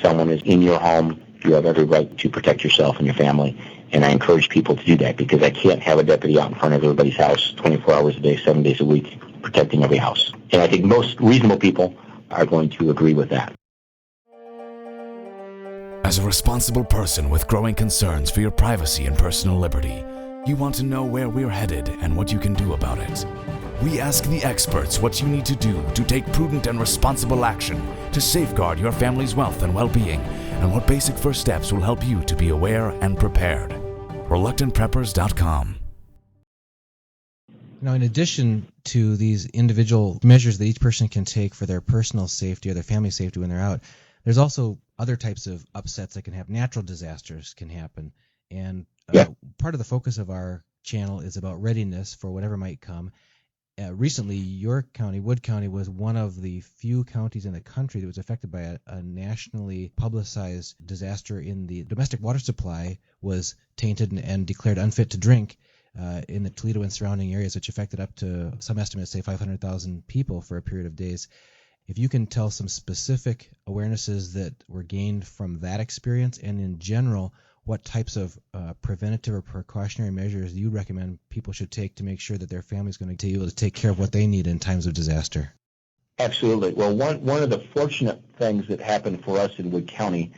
someone is in your home, you have every right to protect yourself and your family. And I encourage people to do that because I can't have a deputy out in front of everybody's house 24 hours a day, 7 days a week, protecting every house. And I think most reasonable people are going to agree with that. As a responsible person with growing concerns for your privacy and personal liberty, you want to know where we're headed and what you can do about it. We ask the experts what you need to do to take prudent and responsible action to safeguard your family's wealth and well-being, and what basic first steps will help you to be aware and prepared. ReluctantPreppers.com. Now, in addition to these individual measures that each person can take for their personal safety or their family safety when they're out, there's also other types of upsets that can happen. Natural disasters can happen. And part of the focus of our channel is about readiness for whatever might come. Recently, your county, Wood County, was one of the few counties in the country that was affected by a nationally publicized disaster in the domestic water supply was tainted and declared unfit to drink in the Toledo and surrounding areas, which affected up to, some estimates say, 500,000 people for a period of days. If you can tell some specific awarenesses that were gained from that experience, and in general, what types of preventative or precautionary measures you recommend people should take to make sure that their family is going to be able to take care of what they need in times of disaster? Absolutely. Well, one of the fortunate things that happened for us in Wood County,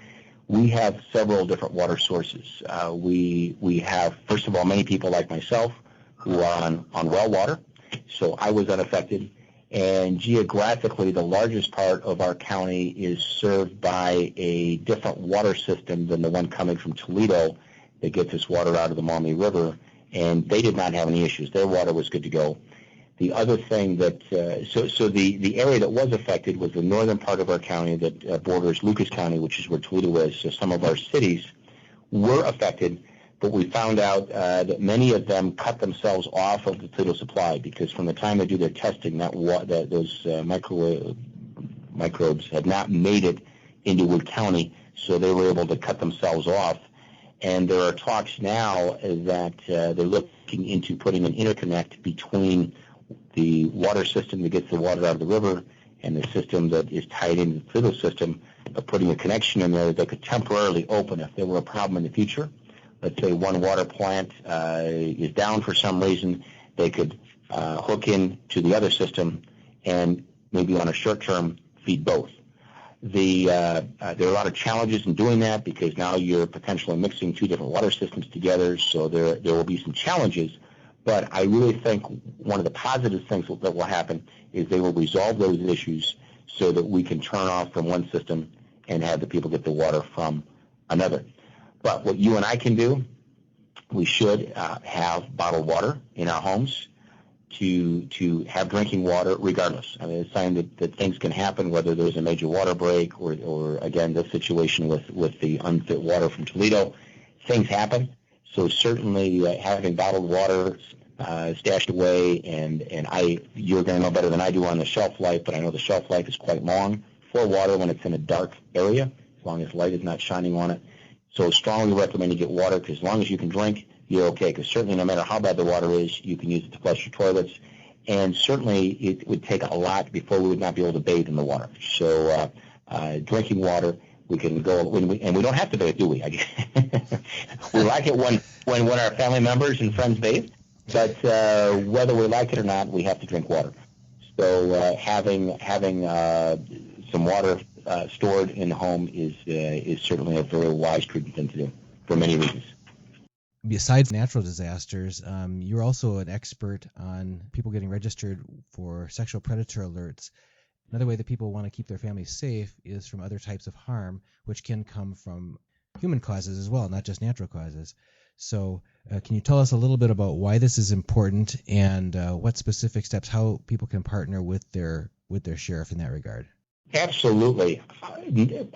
we have several different water sources. We have, first of all, many people like myself who are on well water, so I was unaffected. And geographically, the largest part of our county is served by a different water system than the one coming from Toledo that gets its water out of the Maumee River, and they did not have any issues. Their water was good to go. The other thing that, so the area that was affected was the northern part of our county that borders Lucas County, which is where Toledo is. So some of our cities were affected, but we found out that many of them cut themselves off of the Toledo supply because from the time they do their testing, those microbes had not made it into Wood County, so they were able to cut themselves off. And there are talks now that they're looking into putting an interconnect between the water system that gets the water out of the river and the system that is tied into the Toledo system, putting a connection in there that could temporarily open if there were a problem in the future. Let's say one water plant is down for some reason, they could hook in to the other system and maybe on a short term feed both. There are a lot of challenges in doing that because now you're potentially mixing two different water systems together, so there will be some challenges. But I really think one of the positive things that will happen is they will resolve those issues so that we can turn off from one system and have the people get the water from another. But what you and I can do, we should have bottled water in our homes to have drinking water regardless. I mean, it's a sign that things can happen, whether there's a major water break or again, this situation with the unfit water from Toledo. Things happen. So certainly having bottled water stashed away, and you're going to know better than I do on the shelf life, but I know the shelf life is quite long for water when it's in a dark area, as long as light is not shining on it. So strongly recommend you get water because as long as you can drink, you're okay. Because certainly no matter how bad the water is, you can use it to flush your toilets. And certainly it would take a lot before we would not be able to bathe in the water. So drinking water, we can go, and we don't have to bathe, do we? We like it when our family members and friends bathe, but whether we like it or not, we have to drink water. So having some water stored in the home is certainly a very wise, prudent thing to do for many reasons. Besides natural disasters, you're also an expert on people getting registered for sexual predator alerts. Another way that people want to keep their families safe is from other types of harm, which can come from human causes as well, not just natural causes. So can you tell us a little bit about why this is important and what specific steps, how people can partner with their sheriff in that regard? Absolutely.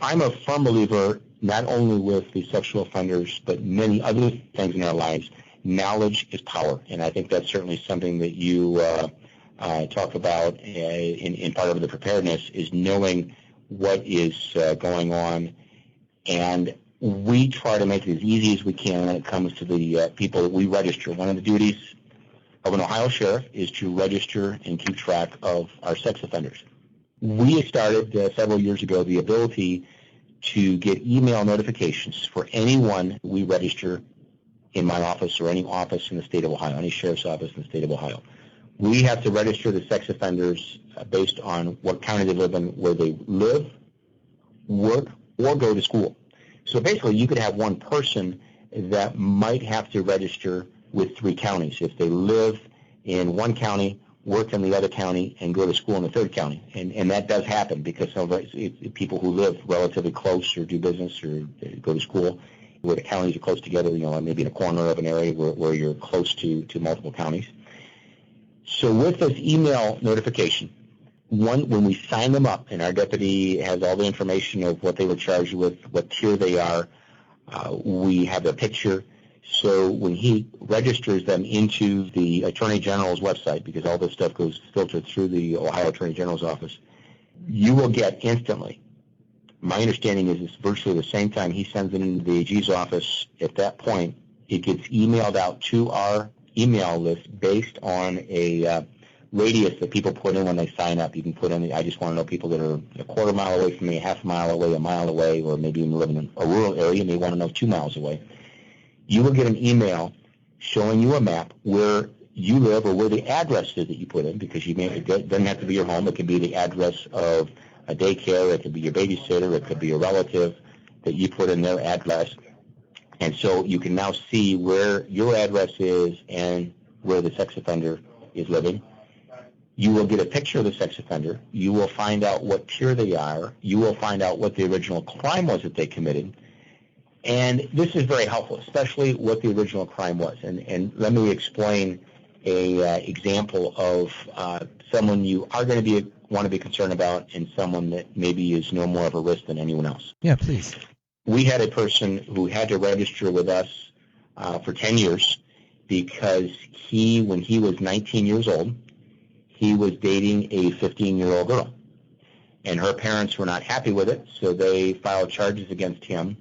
I'm a firm believer not only with the sexual offenders, but many other things in our lives. Knowledge is power, and I think that's certainly something that you talk about in part of the preparedness is knowing what is going on, and we try to make it as easy as we can when it comes to the people that we register. One of the duties of an Ohio sheriff is to register and keep track of our sex offenders. We started several years ago the ability to get email notifications for anyone we register in my office or any office in the state of Ohio, any sheriff's office in the state of Ohio. We have to register the sex offenders based on what county they live in, where they live, work, or go to school. So basically, you could have one person that might have to register with 3 counties if they live in one county, work in the other county, and go to school in the third county. And that does happen because some of people who live relatively close or do business or go to school where the counties are close together, maybe in a corner of an area where you're close to multiple counties. So with this email notification, when we sign them up, and our deputy has all the information of what they were charged with, what tier they are, we have their picture. So when he registers them into the Attorney General's website, because all this stuff goes filtered through the Ohio Attorney General's office, you will get instantly. My understanding is it's virtually the same time he sends it into the AG's office. At that point, it gets emailed out to our email list based on a radius that people put in when they sign up. You can put in, I just want to know people that are a quarter mile away from me, a half mile away, a mile away, or maybe even living in a rural area, and they want to know 2 miles away. You will get an email showing you a map where you live or where the address is that you put in, because it doesn't have to be your home. It could be the address of a daycare. It could be your babysitter. It could be a relative that you put in their address. And so you can now see where your address is and where the sex offender is living. You will get a picture of the sex offender. You will find out what tier they are. You will find out what the original crime was that they committed. And this is very helpful, especially what the original crime was. And let me explain a example of someone you are going to want to be concerned about, and someone that maybe is no more of a risk than anyone else. Yeah, please. We had a person who had to register with us for 10 years because when he was 19 years old, he was dating a 15-year-old girl. And her parents were not happy with it, so they filed charges against him.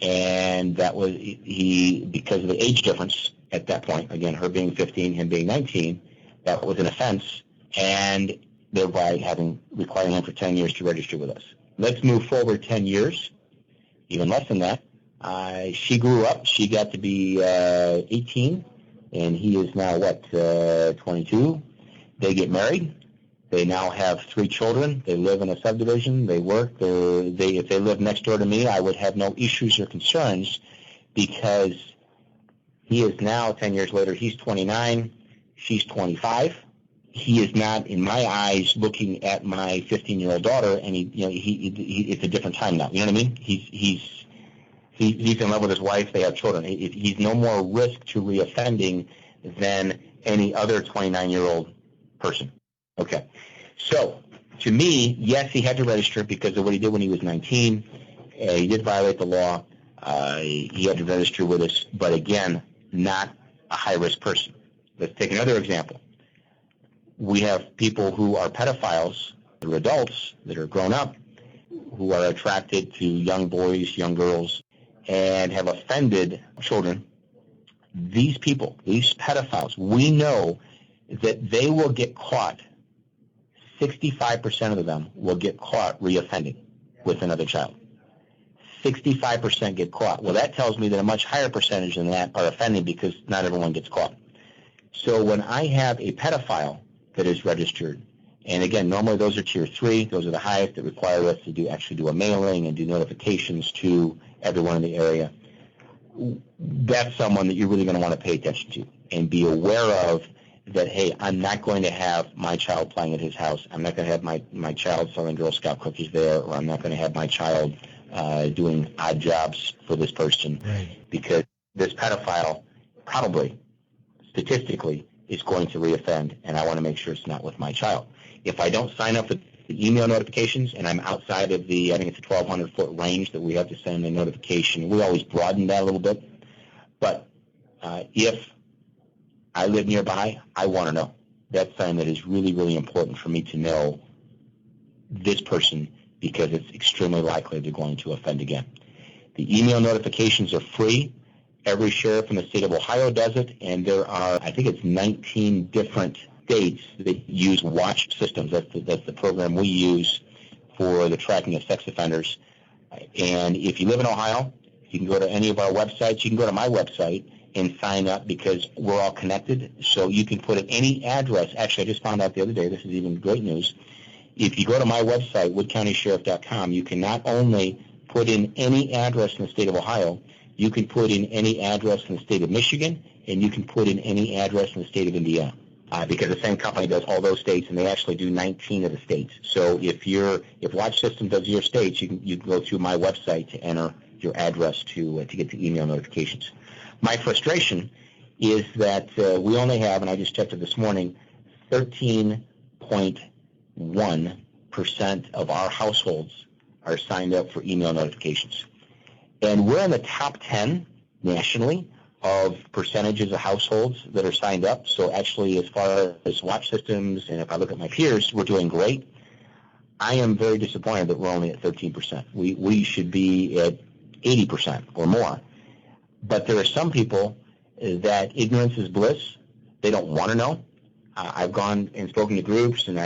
And that was because of the age difference at that point. Again, her being 15, him being 19, that was an offense, and thereby requiring him for 10 years to register with us. Let's move forward 10 years, even less than that. She grew up. She got to be 18, and he is now, 22. They get married. They now have 3 children. They live in a subdivision. They work. If they live next door to me, I would have no issues or concerns, because he is now, 10 years later, he's 29. She's 25. He is not, in my eyes, looking at my 15-year-old daughter, and it's a different time now. You know what I mean? He's in love with his wife. They have children. He's no more risk to reoffending than any other 29-year-old person. Okay. So, to me, yes, he had to register because of what he did when he was 19. He did violate the law. He had to register with us, but again, not a high-risk person. Let's take another example. We have people who are pedophiles, that are adults, that are grown up, who are attracted to young boys, young girls, and have offended children. These people, these pedophiles, we know that they will get caught. 65% of them will get caught reoffending with another child. 65% get caught. Well, that tells me that a much higher percentage than that are offending, because not everyone gets caught. So when I have a pedophile that is registered, and again, normally those are tier 3, those are the highest that require us to actually do a mailing and do notifications to everyone in the area, that's someone that you're really going to want to pay attention to and be aware of, that, hey, I'm not going to have my child playing at his house. I'm not going to have my child selling Girl Scout cookies there, or I'm not going to have my child doing odd jobs for this person, right, because this pedophile probably, statistically, is going to reoffend, and I want to make sure it's not with my child. If I don't sign up for the email notifications, and I'm outside of I think it's a 1,200-foot range that we have to send a notification, we always broaden that a little bit, but if I live nearby, I want to know. That's something that is really, really important for me to know this person, because it's extremely likely they're going to offend again. The email notifications are free. Every sheriff in the state of Ohio does it, and there are, I think it's 19 different states that use watch systems. That's the program we use for the tracking of sex offenders. And if you live in Ohio, you can go to any of our websites. You can go to my website and sign up because we're all connected. So you can put in any address. Actually, I just found out the other day, this is even great news. If you go to my website, woodcountysheriff.com, you can not only put in any address in the state of Ohio, you can put in any address in the state of Michigan, and you can put in any address in the state of Indiana. Because the same company does all those states, and they actually do 19 of the states. So if Watch System does your states, you can go through my website to enter your address to get the email notifications. My frustration is that we only have, and I just checked it this morning, 13.1% of our households are signed up for email notifications. And we're in the top 10 nationally of percentages of households that are signed up. So actually, as far as Watch Systems, and if I look at my peers, we're doing great. I am very disappointed that we're only at 13%. We should be at 80% or more. But there are some people that ignorance is bliss. They don't want to know. I've gone and spoken to groups, and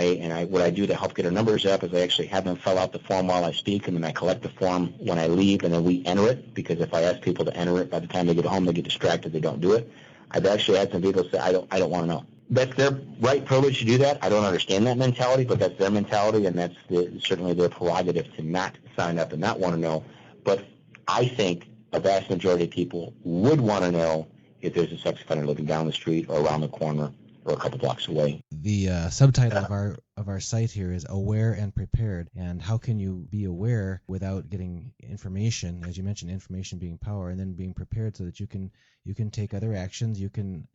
what I do to help get our numbers up is I actually have them fill out the form while I speak, and then I collect the form when I leave, and then we enter it, because if I ask people to enter it, by the time they get home, they get distracted, they don't do it. I've actually had some people say, I don't want to know. That's their right privilege to do that. I don't understand that mentality, but that's their mentality, and that's certainly their prerogative to not sign up and not want to know. But I think a vast majority of people would want to know if there's a sex offender living down the street or around the corner or a couple blocks away. The subtitle of our site here is Aware and Prepared. And how can you be aware without getting information? As you mentioned, information being power, and then being prepared so that you can take other actions. You can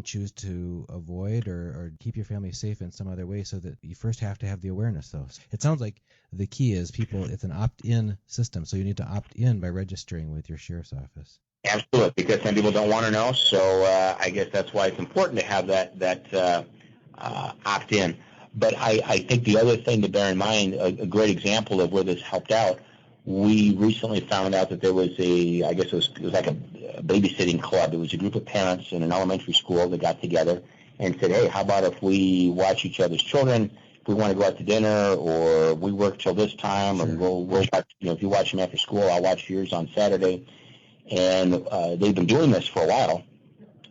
choose to avoid or keep your family safe in some other way, so that you first have to have the awareness, though. It sounds like the key is it's an opt-in system, so you need to opt in by registering with your sheriff's office. Absolutely, because some people don't want to know, so I guess that's why it's important to have that opt-in. But I think the other thing to bear in mind, a great example of where this helped out, we recently found out that there was it was like a babysitting club. It was a group of parents in an elementary school that got together and said, hey, how about if we watch each other's children? If we want to go out to dinner, or we work till this time, or we'll watch, if you watch them after school, I'll watch yours on Saturday. And they've been doing this for a while.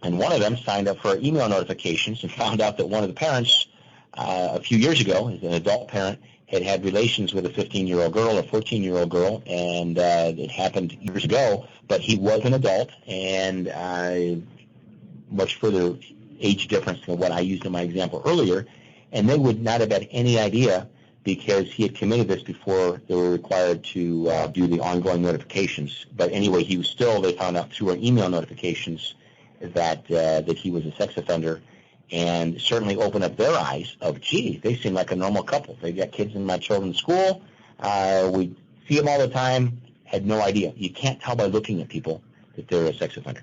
And one of them signed up for our email notifications and found out that one of the parents a few years ago, as an adult parent, had relations with a 15-year-old girl or 14-year-old girl, and it happened years ago, but he was an adult, and much further age difference than what I used in my example earlier, and they would not have had any idea, because he had committed this before they were required to do the ongoing notifications. But anyway, they found out through our email notifications that he was a sex offender, and certainly opened up their eyes of, gee, they seem like a normal couple. They got kids in my children's school. We see them all the time. Had no idea. You can't tell by looking at people that they're a sex offender.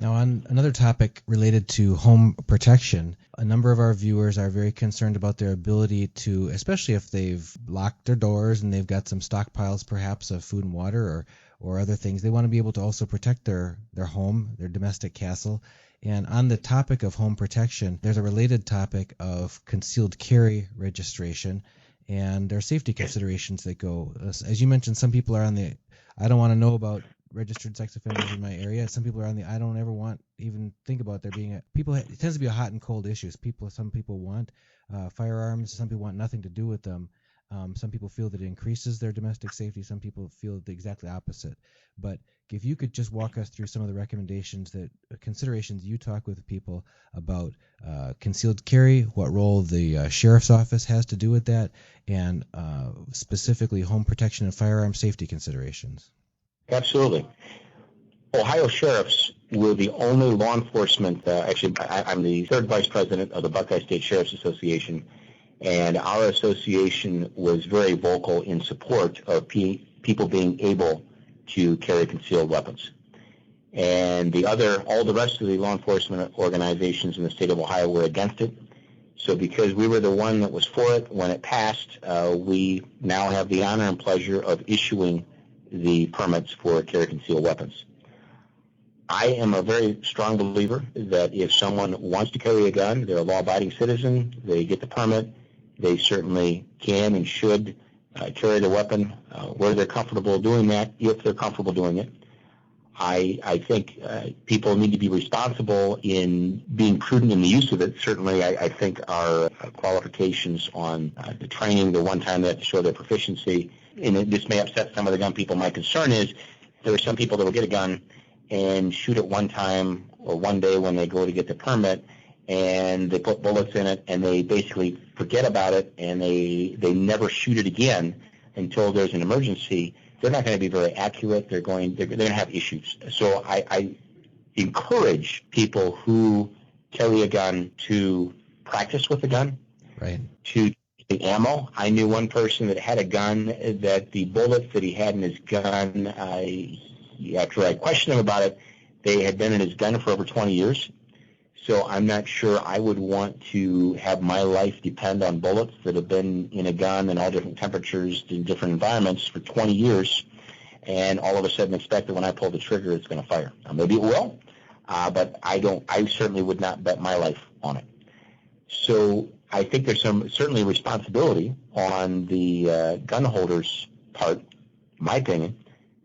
Now, on another topic related to home protection, a number of our viewers are very concerned about their ability to, especially if they've locked their doors and they've got some stockpiles perhaps of food and water or other things. They want to be able to also protect their home, their domestic castle. And on the topic of home protection, there's a related topic of concealed carry registration, and there are safety considerations that go. As you mentioned, some people are on the, I don't want to know about registered sex offenders in my area. Some people are on the, I don't ever want even think about there being it tends to be a hot and cold issue. Some people want firearms. Some people want nothing to do with them. Some people feel that it increases their domestic safety. Some people feel the exactly opposite. But if you could just walk us through some of the recommendations, considerations you talk with people about concealed carry, what role the sheriff's office has to do with that, and specifically home protection and firearm safety considerations. Absolutely. Ohio sheriffs were the only law enforcement, I'm the third vice president of the Buckeye State Sheriff's Association, and our association was very vocal in support of people being able to carry concealed weapons. And all the rest of the law enforcement organizations in the state of Ohio were against it. So because we were the one that was for it when it passed, we now have the honor and pleasure of issuing the permits for carry concealed weapons. I am a very strong believer that if someone wants to carry a gun, they're a law-abiding citizen, they get the permit, they certainly can and should carry the weapon where they're comfortable doing that, if they're comfortable doing it. I think people need to be responsible in being prudent in the use of it. Certainly, I think our qualifications on the training, the one time they have to show their proficiency, and this may upset some of the gun people. My concern is there are some people that will get a gun and shoot it one time or one day when they go to get the permit, and they put bullets in it, and they basically forget about it, and they never shoot it again until there's an emergency. They're not going to be very accurate. They're going to have issues. So I encourage people who carry a gun to practice with the gun, right? To the ammo. I knew one person that had a gun that the bullets that he had in his gun, after I questioned him about it, they had been in his gun for over 20 years. So I'm not sure I would want to have my life depend on bullets that have been in a gun in all different temperatures in different environments for 20 years, and all of a sudden expect that when I pull the trigger it's going to fire. Now, maybe it will, but I certainly would not bet my life on it. So I think there's certainly responsibility on the gun holder's part, in my opinion,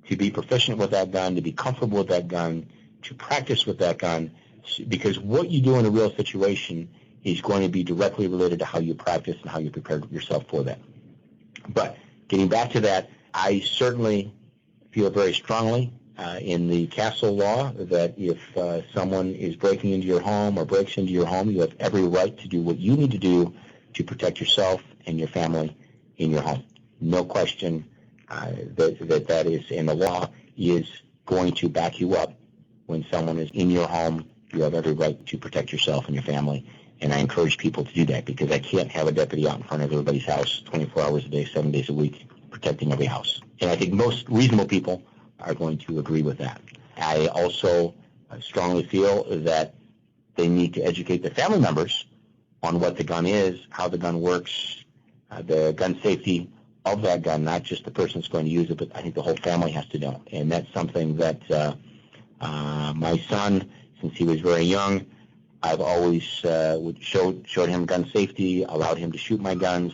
to be proficient with that gun, to be comfortable with that gun, to practice with that gun, because what you do in a real situation is going to be directly related to how you practice and how you prepare yourself for that. But getting back to that, I certainly feel very strongly in the castle law that if someone is breaking into your home or breaks into your home, you have every right to do what you need to do to protect yourself and your family in your home. No question that is, and the law is going to back you up when someone is in your home. You have every right to protect yourself and your family, and I encourage people to do that, because I can't have a deputy out in front of everybody's house 24 hours a day, 7 days a week, protecting every house. And I think most reasonable people are going to agree with that. I also strongly feel that they need to educate their family members on what the gun is, how the gun works, the gun safety of that gun, not just the person that's going to use it, but I think the whole family has to know. And that's something that my son, since he was very young, I've always showed him gun safety, allowed him to shoot my guns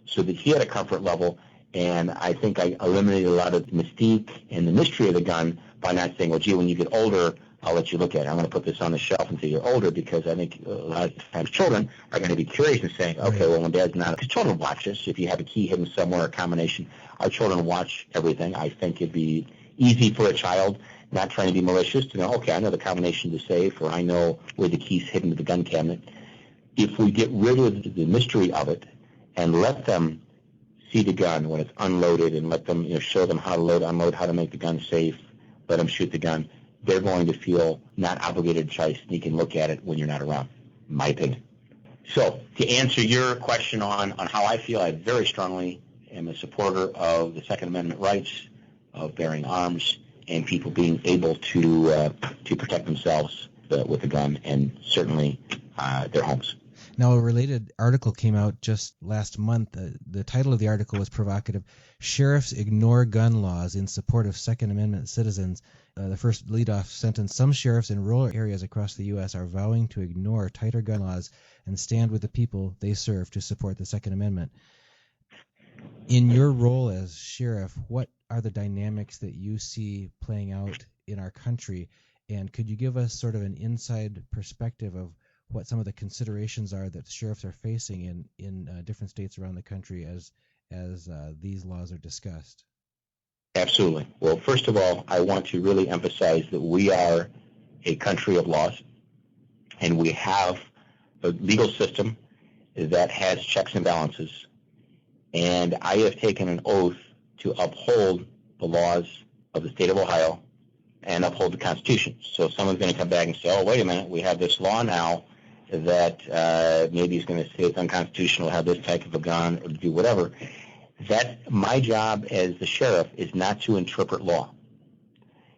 so that he had a comfort level. And I think I eliminated a lot of the mystique and the mystery of the gun by not saying, well, gee, when you get older, I'll let you look at it. I'm going to put this on the shelf until you're older, because I think a lot of times children are going to be curious and saying, okay, well, when Dad's not, because children watch us. If you have a key hidden somewhere, a combination, our children watch everything. I think it'd be easy for a child, not trying to be malicious, to know, okay, I know the combination to the safe, or I know where the key's hidden to the gun cabinet. If we get rid of the mystery of it and let them see the gun when it's unloaded, and let them, show them how to load, unload, how to make the gun safe, let them shoot the gun, they're going to feel not obligated to try to sneak and look at it when you're not around, in my opinion. So to answer your question on how I feel, I very strongly am a supporter of the Second Amendment rights of bearing arms and people being able to protect themselves with a gun, and certainly their homes. Now, a related article came out just last month. The title of the article was provocative: Sheriffs Ignore Gun Laws in Support of Second Amendment Citizens. The first leadoff sentence: some sheriffs in rural areas across the U.S. are vowing to ignore tighter gun laws and stand with the people they serve to support the Second Amendment. In your role as sheriff, what are the dynamics that you see playing out in our country? And could you give us sort of an inside perspective of what some of the considerations are that sheriffs are facing in different states around the country as these laws are discussed? Absolutely. Well, first of all, I want to really emphasize that we are a country of laws, and we have a legal system that has checks and balances. And I have taken an oath to uphold the laws of the state of Ohio and uphold the Constitution. So someone's going to come back and say, oh, wait a minute, we have this law now that maybe is going to say it's unconstitutional to have this type of a gun or to do whatever. That my job as the sheriff is not to interpret law.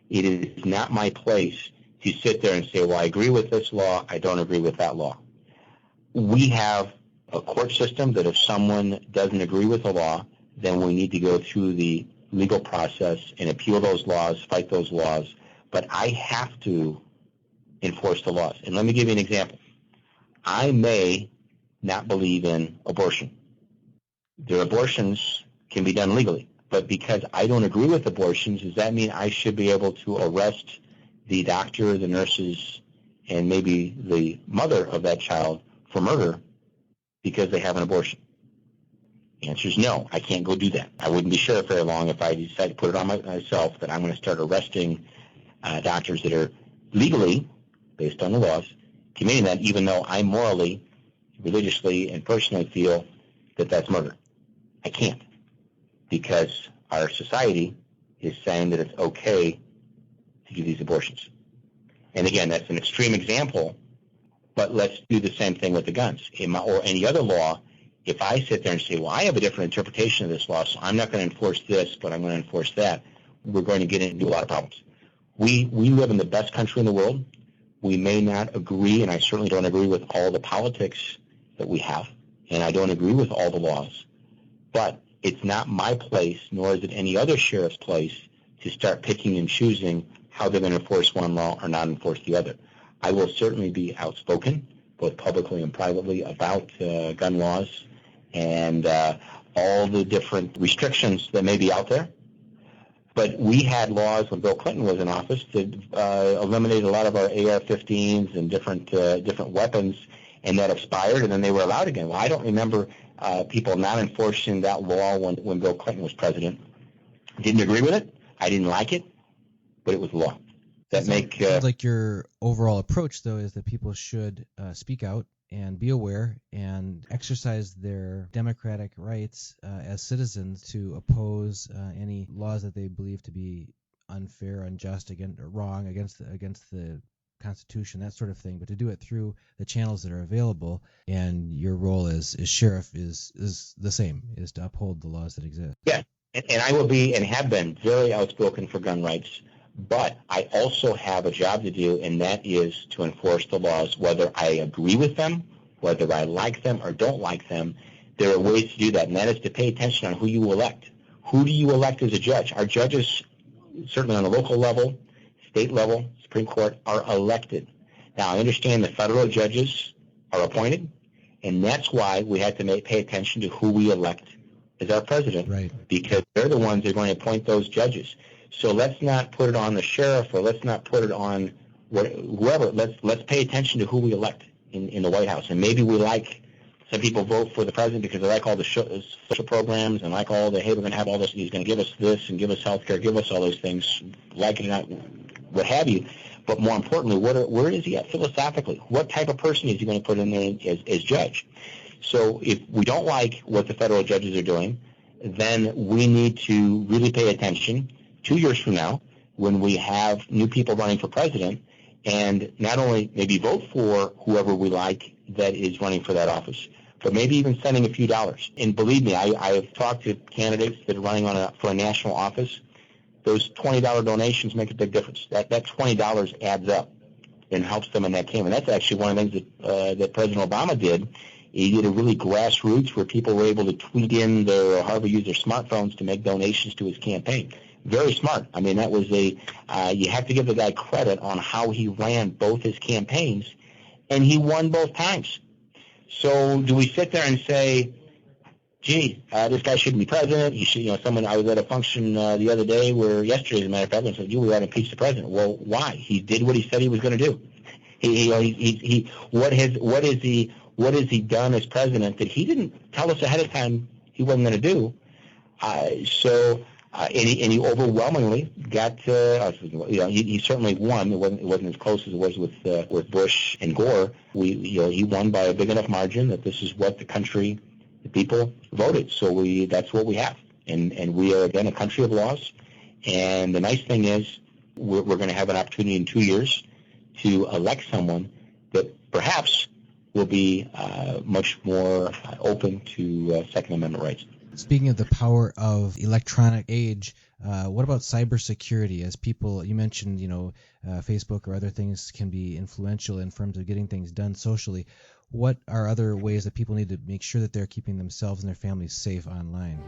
It is not my place to sit there and say, well, I agree with this law, I don't agree with that law. We have a court system that if someone doesn't agree with the law, then we need to go through the legal process and appeal those laws, fight those laws. But I have to enforce the laws. And let me give you an example. I may not believe in abortion. There are abortions can be done legally. But because I don't agree with abortions, does that mean I should be able to arrest the doctor, the nurses, and maybe the mother of that child for murder because they have an abortion? The answer is no. I can't go do that. I wouldn't be sheriff very long if I decided to put it on myself that I'm going to start arresting doctors that are legally, based on the laws, committing that, even though I morally, religiously, and personally feel that that's murder. I can't, because our society is saying that it's okay to do these abortions. And again, that's an extreme example, but let's do the same thing with the guns. Or any other law, if I sit there and say, well, I have a different interpretation of this law, so I'm not going to enforce this, but I'm going to enforce that, we're going to get into a lot of problems. We live in the best country in the world. We may not agree, and I certainly don't agree with all the politics that we have, and I don't agree with all the laws, but it's not my place, nor is it any other sheriff's place, to start picking and choosing how they're going to enforce one law or not enforce the other. I will certainly be outspoken, both publicly and privately, about gun laws and all the different restrictions that may be out there. But we had laws when Bill Clinton was in office that eliminated a lot of our AR-15s and different weapons, and that expired, and then they were allowed again. Well, I don't remember people not enforcing that law when Bill Clinton was president. Didn't agree with it. I didn't like it, but it was law. Sounds like your overall approach, though, is that people should speak out and be aware and exercise their democratic rights as citizens to oppose any laws that they believe to be unfair, unjust, or wrong against the Constitution, that sort of thing, but to do it through the channels that are available. And your role as sheriff is the same, is to uphold the laws that exist. Yeah, and I will be and have been very outspoken for gun rights, but I also have a job to do, and that is to enforce the laws, whether I agree with them, whether I like them or don't like them. There are ways to do that, and that is to pay attention on who you elect. Who do you elect as a judge? Our judges, certainly on the local level, state level, Supreme Court, are elected. Now, I understand the federal judges are appointed, and that's why we had to pay attention to who we elect as our president, right, because they're the ones that are going to appoint those judges. So let's not put it on the sheriff, or let's not put it on whoever. Let's pay attention to who we elect in the White House. And maybe we like, some people vote for the president because they like all the social programs and like all the, hey, we're going to have all this, he's going to give us this and give us health care, give us all those things, like it or not, what have you. But more importantly, where is he at philosophically? What type of person is he going to put in there as judge? So if we don't like what the federal judges are doing, then we need to really pay attention 2 years from now when we have new people running for president, and not only maybe vote for whoever we like that is running for that office, but maybe even sending a few dollars. And believe me, I have talked to candidates that are running for a national office. Those $20 donations make a big difference. That $20 adds up and helps them in that campaign. And that's actually one of the things that President Obama did. He did a really grassroots where people were able to tweet in or however use their smartphones to make donations to his campaign. Very smart. I mean, that was you have to give the guy credit on how he ran both his campaigns, and he won both times. So do we sit there and say, gee, this guy shouldn't be president? He should, I was at a function the other day yesterday, as a matter of fact, and said, we ought to impeach the president. Well, why? He did what he said he was going to do. What has he done as president that he didn't tell us ahead of time he wasn't going to do? And he overwhelmingly got, he certainly won. It wasn't as close as it was with Bush and Gore. He won by a big enough margin that this is what the people voted. So that's what we have. And we are, again, a country of laws. And the nice thing is we're going to have an opportunity in 2 years to elect someone that perhaps will be much more open to Second Amendment rights. Speaking of the power of electronic age, what about cybersecurity? As people, you mentioned, Facebook or other things can be influential in terms of getting things done socially. What are other ways that people need to make sure that they're keeping themselves and their families safe online?